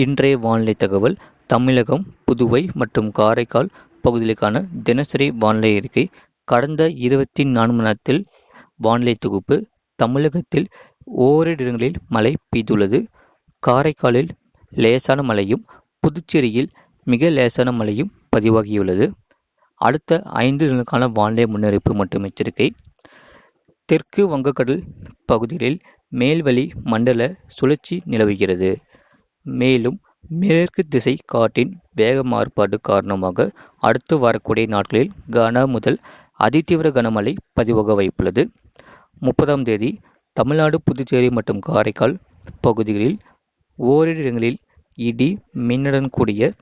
இன்றைய வானிலை தகவல். தமிழகம், புதுவை மற்றும் காரைக்கால் பகுதிகளுக்கான தினசரி வானிலை அறிக்கை. கடந்த 24 மணி நேரத்தில் வானிலை தொகுப்பு. தமிழகத்தில் ஓரிரு இடங்களில் மழை பெய்துள்ளது. காரைக்காலில் லேசான மழையும், புதுச்சேரியில் மிக லேசான மழையும் பதிவாகியுள்ளது. அடுத்த 5 தினங்களுக்கான வானிலை முன்னறிவிப்பு மற்றும் எச்சரிக்கை. தெற்கு வங்கக்கடல் பகுதிகளில் மேல்வளி மண்டல சுழற்சி நிலவுகிறது. மேலும் மேற்கு திசை காற்றின் வேக மாறுபாடு காரணமாக அடுத்து வரக்கூடிய நாட்களில் கன முதல் அதிதீவிர கனமழை பதிவாக வாய்ப்புள்ளது. 30ஆம் தேதி தமிழ்நாடு, புதுச்சேரி மற்றும் காரைக்கால் பகுதிகளில் ஓரிரு இடங்களில் இடி மின்னுடன் கூடிய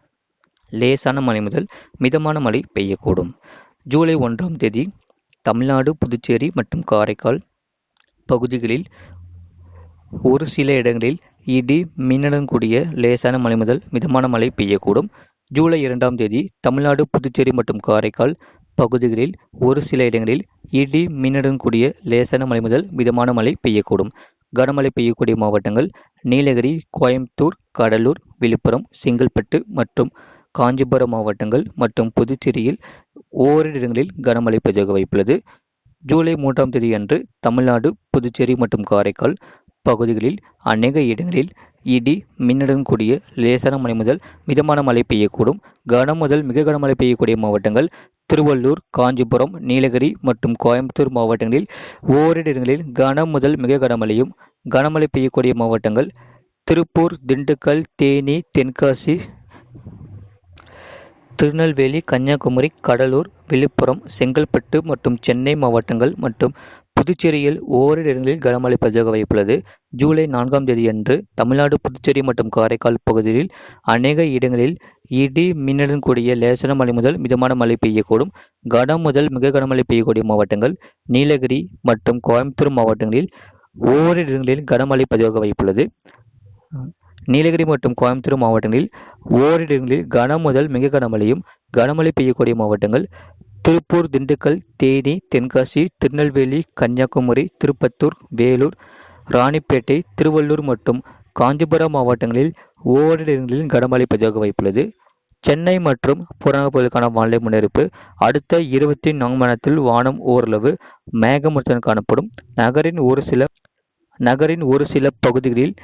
லேசான மழை முதல் மிதமான மழை பெய்யக்கூடும். ஜூலை 1ஆம் தேதி தமிழ்நாடு, புதுச்சேரி மற்றும் காரைக்கால் பகுதிகளில் ஒரு சில இடங்களில் இடி மின்னுடன் கூடிய லேசான மழை முதல் மிதமான மழை பெய்யக்கூடும். ஜூலை 2ஆம் தேதி தமிழ்நாடு, புதுச்சேரி மற்றும் காரைக்கால் பகுதிகளில் ஒரு சில இடங்களில் இடி மின்னுடன் கூடிய லேசான மழை முதல் மிதமான மழை பெய்யக்கூடும். கனமழை பெய்யக்கூடிய மாவட்டங்கள் நீலகிரி, கோயம்புத்தூர், கடலூர், விழுப்புரம், செங்கல்பட்டு மற்றும் காஞ்சிபுரம் மாவட்டங்கள் மற்றும் புதுச்சேரியில் ஓரிரு இடங்களில் கனமழை பதிவாக வாய்ப்புள்ளது. ஜூலை 3ஆம் தேதி அன்று தமிழ்நாடு, புதுச்சேரி மற்றும் காரைக்கால் பகுதிகளில் அநேக இடங்களில் இடி மின்னுடன் கூடிய லேசான மழை முதல் மிதமான மழை பெய்யக்கூடும். கனம் முதல் மிக கனமழை பெய்யக்கூடிய மாவட்டங்கள் திருவள்ளூர், காஞ்சிபுரம், நீலகிரி மற்றும் கோயம்புத்தூர் மாவட்டங்களில் ஓரிரு இடங்களில் கனம் முதல் மிக கனமழையும், கனமழை பெய்யக்கூடிய மாவட்டங்கள் திருப்பூர், திண்டுக்கல், தேனி, தென்காசி, திருநெல்வேலி, கன்னியாகுமரி, கடலூர், விழுப்புரம், செங்கல்பட்டு மற்றும் சென்னை மாவட்டங்கள் மற்றும் புதுச்சேரியில் ஓரிரு இடங்களில் கனமழை பதிவாக வாய்ப்புள்ளது. ஜூலை 4ஆம் தேதியன்று தமிழ்நாடு, புதுச்சேரி மற்றும் காரைக்கால் பகுதியில் அநேக இடங்களில் இடி மின்னுடன் கூடிய லேசான மழை முதல் மிதமான மழை பெய்யக்கூடும். கனம் முதல் மிக கனமழை பெய்யக்கூடிய மாவட்டங்கள் நீலகிரி மற்றும் கோயம்புத்தூர் மாவட்டங்களில் ஓரிரு இடங்களில் கனமழை பதிவாக வாய்ப்புள்ளது. நீலகிரி மற்றும் கோயம்புத்தூர் மாவட்டங்களில் ஓரிரு இடங்களில் கனம் முதல் மிக கனமழையும், கனமழை பெய்யக்கூடிய மாவட்டங்கள் திருப்பூர், திண்டுக்கல், தேனி, தென்காசி, திருநெல்வேலி, கன்னியாகுமரி, திருப்பத்தூர், வேலூர், ராணிப்பேட்டை, திருவள்ளூர் மற்றும் காஞ்சிபுரம் மாவட்டங்களில் ஓரிரு இடங்களில் கனமழை பதிவாக வாய்ப்புள்ளது. சென்னை மற்றும் புறநகர் பகுதிகளுக்கான வானிலை முன்னறிவிப்பு. அடுத்த 24 மணி நேரத்தில் வானம் ஓரளவு மேகமூட்டத்துடன் காணப்படும். நகரின் ஒரு சில பகுதிகளில்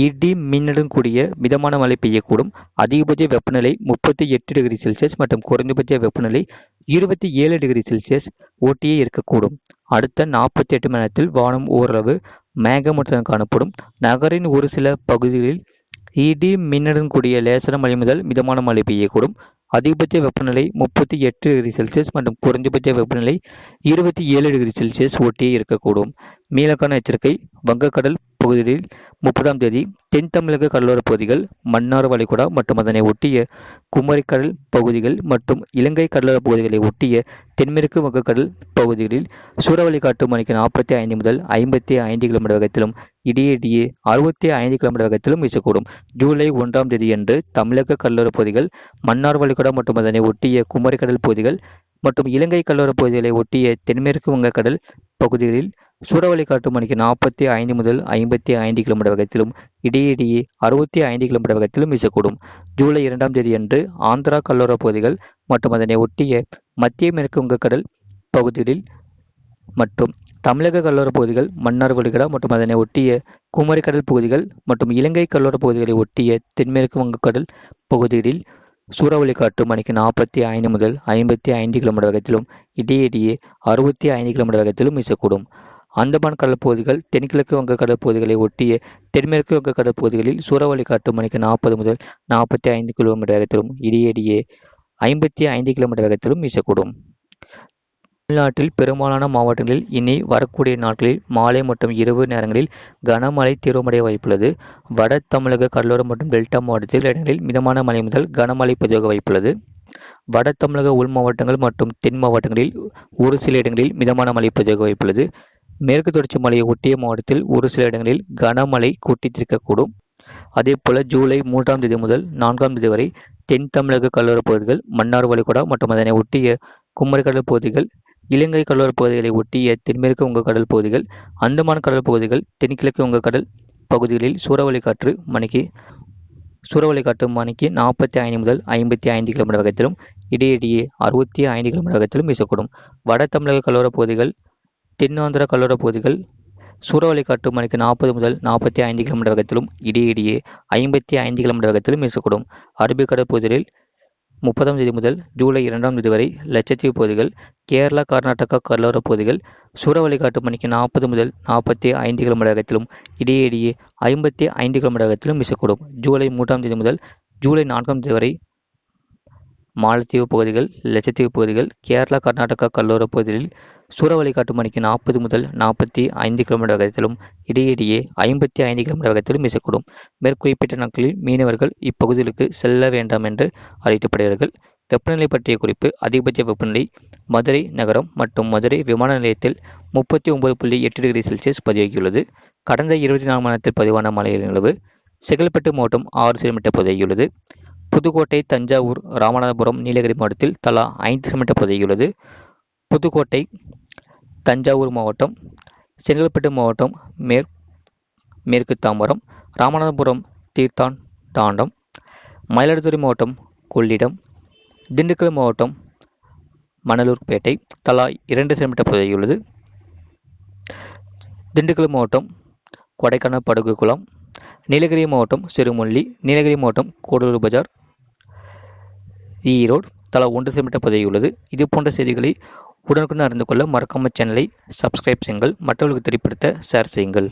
இடி மின்னுடன் கூடிய மிதமான மழை பெய்யக்கூடும். அதிகபட்ச வெப்பநிலை 38 டிகிரி செல்சியஸ் மற்றும் குறைந்தபட்ச வெப்பநிலை 27 டிகிரி செல்சியஸ் ஒட்டியே இருக்கக்கூடும். அடுத்த 48 மணி நேரத்தில் வானம் ஓரளவு மேகமூட்டத்துடன் காணப்படும். நகரின் ஒரு சில பகுதிகளில் இடி மின்னுடன் கூடிய லேசான மழை முதல் மிதமான மழை பெய்யக்கூடும். அதிகபட்ச வெப்பநிலை 38 டிகிரி செல்சியஸ் மற்றும் குறைந்தபட்ச வெப்பநிலை 27 டிகிரி செல்சியஸ் ஒட்டியே இருக்கக்கூடும். மீனக்கான எச்சரிக்கை. வங்கக்கடல் பகுதிகளில் 30ஆம் தேதி தென் தமிழக கடலோர பகுதிகள், மன்னார் வளைகுடா மற்றும் அதனை ஒட்டிய குமரிக்கடல் பகுதிகள் மற்றும் இலங்கை கடலோர பகுதிகளை ஒட்டிய தென்மேற்கு வங்கக்கடல் பகுதிகளில் சூறாவளி காற்று மணிக்கு 45 முதல் 55 கிலோமீட்டர் வேகத்திலும் இடையிடையே 65 கிலோமீட்டர் வேகத்திலும் வீசக்கூடும். ஜூலை 1ஆம் தேதியன்று தமிழக கடலோர பகுதிகள், மன்னார் வளைகுடா மற்றும் அதனை ஒட்டிய குமரிக்கடல் பகுதிகள் மற்றும் இலங்கை கடலோர பகுதிகளை ஒட்டிய தென்மேற்கு வங்கக்கடல் பகுதிகளில் சூறாவளி காற்று மணிக்கு 45 முதல் 55 கிலோமீட்டர் வேகத்திலும் இடையிடையே 65 கிலோமீட்டர் வேகத்திலும் வீசக்கூடும். ஜூலை 2ஆம் தேதியன்று ஆந்திரா கடலோர பகுதிகள் மற்றும் அதனை ஒட்டிய மத்திய மேற்கு வங்கக்கடல் பகுதிகளில் மற்றும் தமிழக கடலோர பகுதிகள், மன்னார் வளைகுடா மற்றும் அதனை ஒட்டிய குமரிக்கடல் பகுதிகள் மற்றும் இலங்கை கடலோர பகுதிகளை ஒட்டிய தென்மேற்கு வங்கக்கடல் பகுதிகளில் சூறாவளி காற்று மணிக்கு 45 முதல் 55 கிலோமீட்டர் வேகத்திலும் இடையிடையே 65 கிலோமீட்டர் வேகத்திலும் வீசக்கூடும். அந்தமான் கடல் பகுதிகள், தென்கிழக்கு வங்கக்கடல் பகுதிகளை ஒட்டிய தென்மேற்கு வங்கக்கடல் பகுதிகளில் சூறாவளி காற்று மணிக்கு 40 முதல் 45 கிலோமீட்டர் வேகத்திலும் இடையிடையே 55 கிலோமீட்டர் வேகத்திலும் வீசக்கூடும். தமிழ்நாட்டில் பெரும்பாலான மாவட்டங்களில் இனி வரக்கூடிய நாட்களில் மாலை மற்றும் இரவு நேரங்களில் கனமழை தீவிரமடைய வாய்ப்புள்ளது. வட தமிழக கடலோரம் மற்றும் டெல்டா மாவட்டத்தில் இடங்களில் மிதமான மழை முதல் கனமழை பதிவாக வாய்ப்புள்ளது. வட தமிழக உள் மாவட்டங்கள் மற்றும் தென் மாவட்டங்களில் ஒரு சில இடங்களில் மிதமான மழை பதிவாக வாய்ப்புள்ளது. மேற்கு தொடர்ச்சி மலையை ஒட்டிய மாவட்டத்தில் ஒரு சில இடங்களில் கனமழை கூட்டியிருக்கக்கூடும். அதேபோல ஜூலை 3ஆம் தேதி முதல் 4ஆம் தேதி வரை தென் தமிழக கடலோர பகுதிகள், மன்னார் வளைகுடா மற்றும் அதனை ஒட்டிய குமரிக்கடல் பகுதிகள், இலங்கை கடலோர பகுதிகளை ஒட்டிய தென்மேற்கு வங்கக்கடல் பகுதிகள், அந்தமான் கடல் பகுதிகள், தென்கிழக்கு வங்கக்கடல் பகுதிகளில் சூறாவளி காற்று மணிக்கு சூறாவளி காற்று மணிக்கு 45 முதல் 55 கிலோமீட்டர் வேகத்திலும் இடையிடையே 65 கிலோமீட்டர் வேகத்திலும் வீசக்கூடும். வட தமிழக கடலோரப் பகுதிகள், தென்னாந்திர கடலோரப் பகுதிகள் சூறாவளி காற்று மணிக்கு 40 முதல் 45 கிலோமீட்டர் வேகத்திலும் இடையிடையே 55 கிலோமீட்டர் வேகத்திலும் வீசக்கூடும். அரபிக்கடல் பகுதிகளில் 30ஆம் தேதி முதல் ஜூலை 2ஆம் தேதி வரை லட்சத்தீவு பகுதிகள், கேரளா, கர்நாடகா கடலோரப் பகுதிகள் சூறாவளி காற்று மணிக்கு 40 முதல் 45 கிலோமீட்டர் வேகத்திலும் இடையிடையே 55 கிலோமீட்டர் வேகத்திலும் வீசக்கூடும். ஜூலை 3ஆம் தேதி முதல் ஜூலை 4ஆம் தேதி வரை மாலத்தீவு பகுதிகள், லட்சத்தீவு பகுதிகள், கேரளா, கர்நாடகா கடலோரப் பகுதிகளில் சூறாவளி காற்று மணிக்கு 40 முதல் 45 கிலோமீட்டர் வேகத்திலும் இடையிடையே 55 கிலோமீட்டர் வேகத்திலும் வீசக்கூடும். மேற்குறிப்பிட்ட நாட்களில் மீனவர்கள் இப்பகுதிகளுக்கு செல்ல வேண்டாம் என்று அறிவிக்கப்படுகிறார்கள். வெப்பநிலை பற்றிய குறிப்பு. அதிகபட்ச வெப்பநிலை மதுரை நகரம் மற்றும் மதுரை விமான நிலையத்தில் 39.8 டிகிரி செல்சியஸ் பதிவாகியுள்ளது. கடந்த 24 மணி நேரத்தில் பதிவான மழையின் அளவு செங்கல்பட்டு மாவட்டம் 6 சென்டிமீட்டர் பதிவாகியுள்ளது. புதுக்கோட்டை, தஞ்சாவூர், ராமநாதபுரம், நீலகிரி மாவட்டத்தில் தலா 5 சென்டிமீட்டர் பதிவாகியுள்ளது. புதுக்கோட்டை, தஞ்சாவூர் மாவட்டம், செங்கல்பட்டு மாவட்டம் மேற்கு தாம்பரம், ராமநாதபுரம் தீர்த்தாண்டம், மயிலாடுதுறை மாவட்டம் கொள்ளிடம், திண்டுக்கல் மாவட்டம் மணலூர்பேட்டை தலா 2 சென்டிமீட்டர் பதிவாகியுள்ளது. திண்டுக்கல் மாவட்டம் கொடைக்கானல் படகு குளம், நீலகிரி மாவட்டம் சிறுமுள்ளி, நீலகிரி மாவட்டம் கூடலூர் பஜார், ஈரோடு தலா 1 சென்டிமீட்டர் பதிவாகியுள்ளது. இது போன்ற செய்திகளை உடனுக்குடன் அறிந்து கொள்ள மறக்காமல் சேனலை சப்ஸ்கிரைப் செய்யுங்கள். மற்றவர்களுக்கு தெரியப்படுத்த ஷேர் செய்யுங்கள்.